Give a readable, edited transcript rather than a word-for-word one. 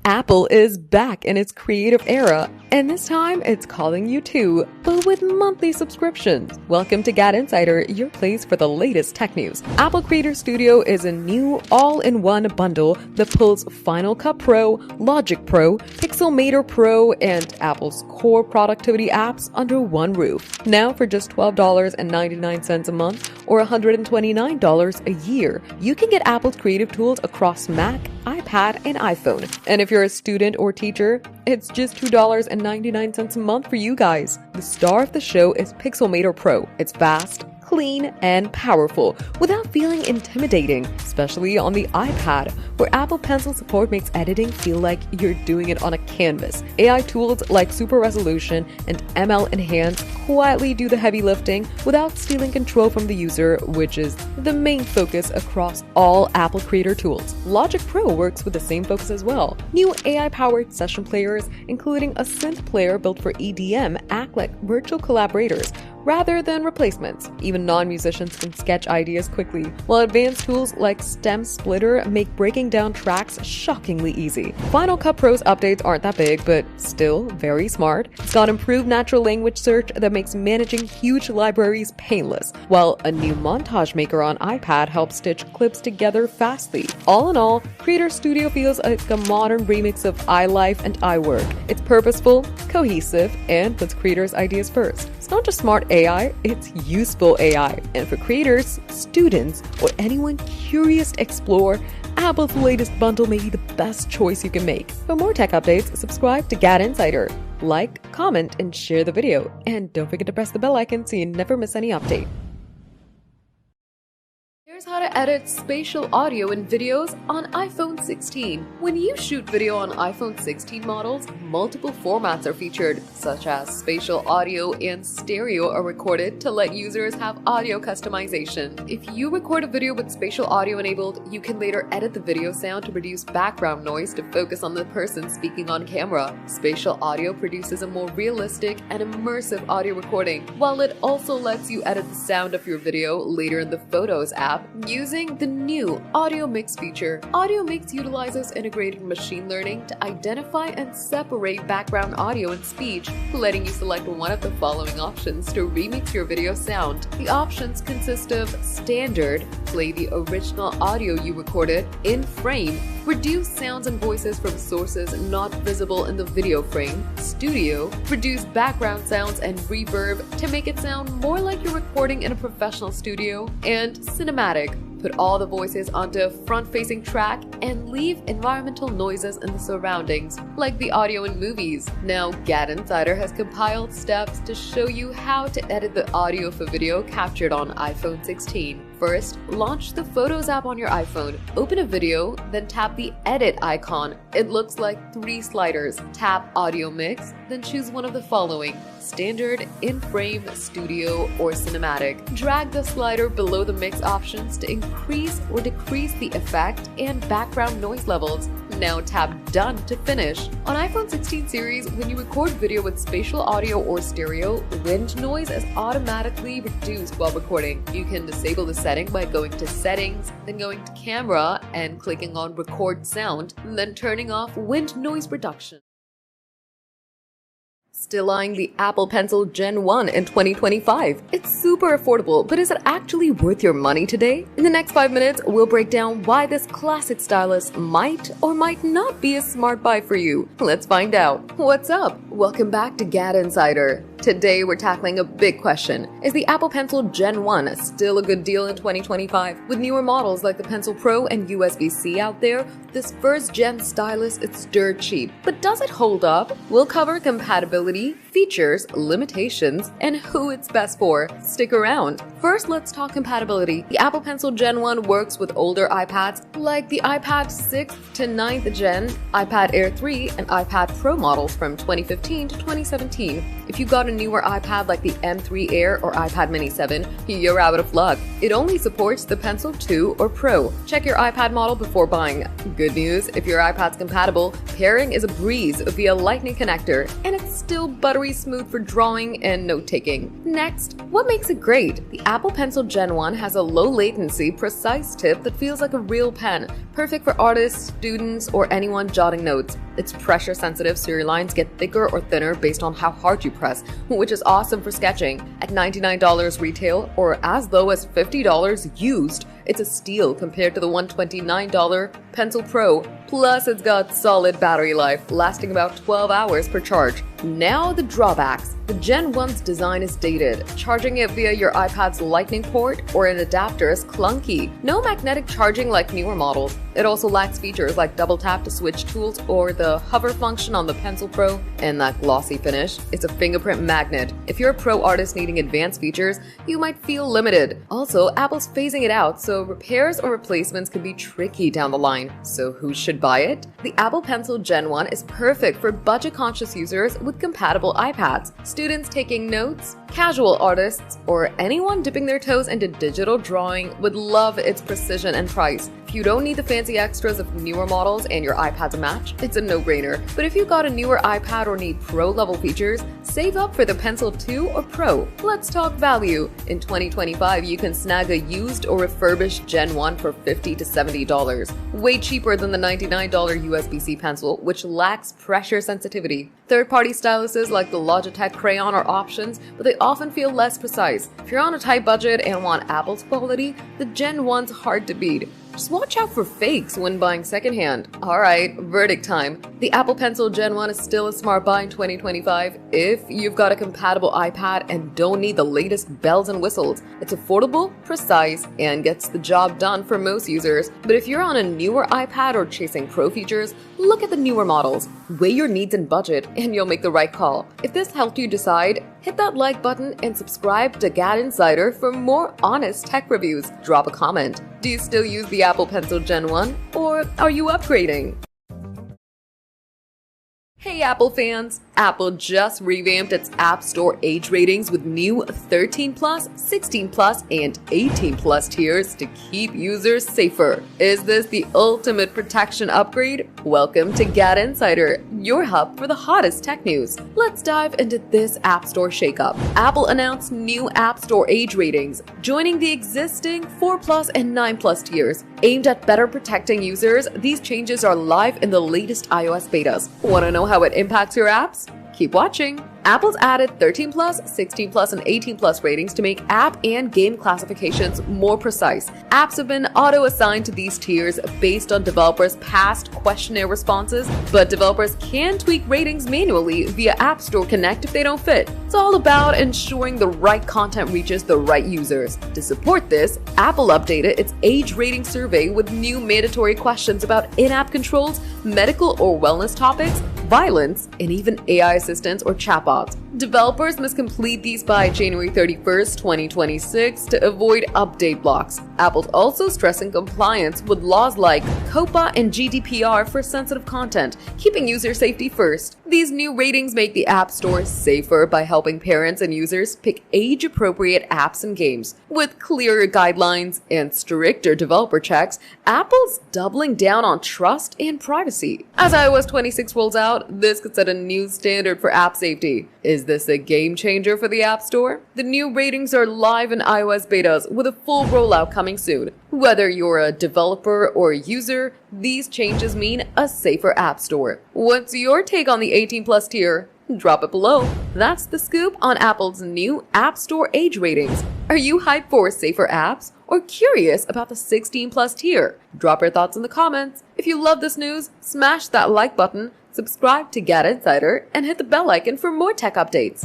Apple is back in its creative era, and this time it's calling you too, but with monthly subscriptions. Welcome to GadInsider, your place for the latest tech news. Apple Creator Studio is a new all-in-one bundle that pulls Final Cut Pro, Logic Pro, Pixelmator Pro, and Apple's core productivity apps under one roof. Now for just $12.99 a month or $129 a year, you can get Apple's creative tools across Mac, iPad, and iPhone. And if you're a student or teacher, it's just $2.99 a month for you guys. The star of the show is Pixelmator Pro. It's fast, clean, and powerful without feeling intimidating, especially on the iPad, where Apple Pencil support makes editing feel like you're doing it on a canvas. AI tools like Super Resolution and ML Enhance quietly do the heavy lifting without stealing control from the user, which is the main focus across all Apple Creator tools. Logic Pro works with the same focus as well. New AI-powered session players, including a synth player built for EDM, act like virtual collaborators rather than replacements. Even non-musicians can sketch ideas quickly, while advanced tools like Stem Splitter make breaking down tracks shockingly easy. Final Cut Pro's updates aren't that big, but still very smart. It's got improved natural language search that makes managing huge libraries painless, while a new montage maker on iPad helps stitch clips together fastly. All in all, Creator Studio feels like a modern remix of iLife and iWork. It's purposeful, cohesive, and puts creators' ideas first. It's not just smart AI, it's useful AI. And for creators, students, or anyone curious to explore, Apple's latest bundle may be the best choice you can make. For more tech updates, subscribe to GadInsider. Like, comment, and share the video. And don't forget to press the bell icon so you never miss any update. Here's how to edit spatial audio in videos on iPhone 16. When you shoot video on iPhone 16 models, multiple formats are featured, such as spatial audio and stereo are recorded to let users have audio customization. If you record a video with spatial audio enabled, you can later edit the video sound to reduce background noise to focus on the person speaking on camera. Spatial audio produces a more realistic and immersive audio recording, while it also lets you edit the sound of your video later in the Photos app using the new Audio Mix feature. Audio Mix utilizes integrated machine learning to identify and separate background audio and speech, letting you select one of the following options to remix your video sound. The options consist of Standard, play the original audio you recorded in frame, reduce sounds and voices from sources not visible in the video frame, Studio, reduce background sounds and reverb to make it sound more like you're recording in a professional studio, and Cinematic, put all the voices onto a front-facing track and leave environmental noises in the surroundings, like the audio in movies. Now, GadInsider has compiled steps to show you how to edit the audio of a video captured on iPhone 16. First, launch the Photos app on your iPhone. Open a video, then tap the Edit icon. It looks like 3 sliders. Tap Audio Mix, then choose one of the following: Standard, In-Frame, Studio, or Cinematic. Drag the slider below the mix options to increase or decrease the effect and background noise levels. Now tap Done to finish. On iPhone 16 series, when you record video with spatial audio or stereo, wind noise is automatically reduced while recording. You can disable the setting by going to Settings, then going to Camera and clicking on Record Sound, and then turning off wind noise reduction. Still eyeing the Apple Pencil Gen 1 in 2025. It's super affordable, but is it actually worth your money today? In the next 5 minutes, we'll break down why this classic stylus might or might not be a smart buy for you. Let's find out. What's up? Welcome back to GadInsider. Today we're tackling a big question. Is the Apple Pencil Gen 1 still a good deal in 2025? With newer models like the Pencil Pro and USB-C out there, this first gen stylus is dirt cheap. But does it hold up? We'll cover compatibility, features, limitations, and who it's best for. Stick around. First, let's talk compatibility. The Apple Pencil Gen 1 works with older iPads like the iPad 6th to 9th gen, iPad Air 3, and iPad Pro models from 2015 to 2017. If you got a newer iPad like the M3 Air or iPad Mini 7, you're out of luck. It only supports the Pencil 2 or Pro. Check your iPad model before buying. Good news, if your iPad's compatible, pairing is a breeze via Lightning connector, and it's still buttery smooth for drawing and note-taking. Next, what makes it great? The Apple Pencil Gen 1 has a low-latency, precise tip that feels like a real pen, perfect for artists, students, or anyone jotting notes. Its pressure-sensitive, so your lines get thicker or thinner based on how hard you press, which is awesome for sketching. At $99 retail, or as low as $50 used, it's a steal compared to the $129 Pencil Pro. Plus, it's got solid battery life, lasting about 12 hours per charge. Now the drawbacks. The Gen 1's design is dated. Charging it via your iPad's Lightning port or an adapter is clunky. No magnetic charging like newer models. It also lacks features like double tap to switch tools or the hover function on the Pencil Pro, and that glossy finish. It's a fingerprint magnet. If you're a pro artist needing advanced features, you might feel limited. Also, Apple's phasing it out, so repairs or replacements can be tricky down the line. So who should buy it? The Apple Pencil Gen 1 is perfect for budget-conscious users with compatible iPads, students taking notes, casual artists, or anyone dipping their toes into digital drawing would love its precision and price. If you don't need the fancy extras of newer models and your iPad's a match, it's a no-brainer. But if you got a newer iPad or need pro-level features, save up for the Pencil 2 or Pro. Let's talk value. In 2025, you can snag a used or refurbished Gen 1 for $50 to $70, way cheaper than the $99 USB-C pencil, which lacks pressure sensitivity. Third-party styluses like the Logitech Crayon are options, but they often feel less precise. If you're on a tight budget and want Apple's quality, the Gen 1's hard to beat. Just watch out for fakes when buying secondhand. Alright, verdict time. The Apple Pencil Gen 1 is still a smart buy in 2025 if you've got a compatible iPad and don't need the latest bells and whistles. It's affordable, precise, and gets the job done for most users. But if you're on a newer iPad or chasing pro features, look at the newer models. Weigh your needs and budget, and you'll make the right call. If this helped you decide, hit that like button and subscribe to GadInsider for more honest tech reviews. Drop a comment. Do you still use the Apple Pencil Gen 1, or are you upgrading? Hey Apple fans! Apple just revamped its App Store age ratings with new 13+, 16+, and 18+ tiers to keep users safer. Is this the ultimate protection upgrade? Welcome to GadInsider, your hub for the hottest tech news. Let's dive into this App Store shakeup. Apple announced new App Store age ratings, joining the existing 4+ and 9+ tiers. Aimed at better protecting users, these changes are live in the latest iOS betas. Want to know how it impacts your apps? Keep watching. Apple's added 13+, 16+, and 18+ ratings to make app and game classifications more precise. Apps have been auto-assigned to these tiers based on developers' past questionnaire responses, but developers can tweak ratings manually via App Store Connect if they don't fit. It's all about ensuring the right content reaches the right users. To support this, Apple updated its age rating survey with new mandatory questions about in-app controls, medical or wellness topics, violence, and even AI assistants or chatbots. Developers must complete these by January 31st, 2026 to avoid update blocks. Apple's also stressing compliance with laws like COPPA and GDPR for sensitive content, keeping user safety first. These new ratings make the App Store safer by helping parents and users pick age-appropriate apps and games. With clearer guidelines and stricter developer checks, Apple's doubling down on trust and privacy. As iOS 26 rolls out, this could set a new standard for app safety. Is this a game changer for the App Store? The new ratings are live in iOS betas with a full rollout coming soon. Whether you're a developer or a user, these changes mean a safer App Store. What's your take on the 18+ tier? Drop it below. That's the scoop on Apple's new App Store age ratings. Are you hyped for safer apps or curious about the 16+ tier? Drop your thoughts in the comments. If you love this news, smash that like button, subscribe to GadInsider, and hit the bell icon for more tech updates.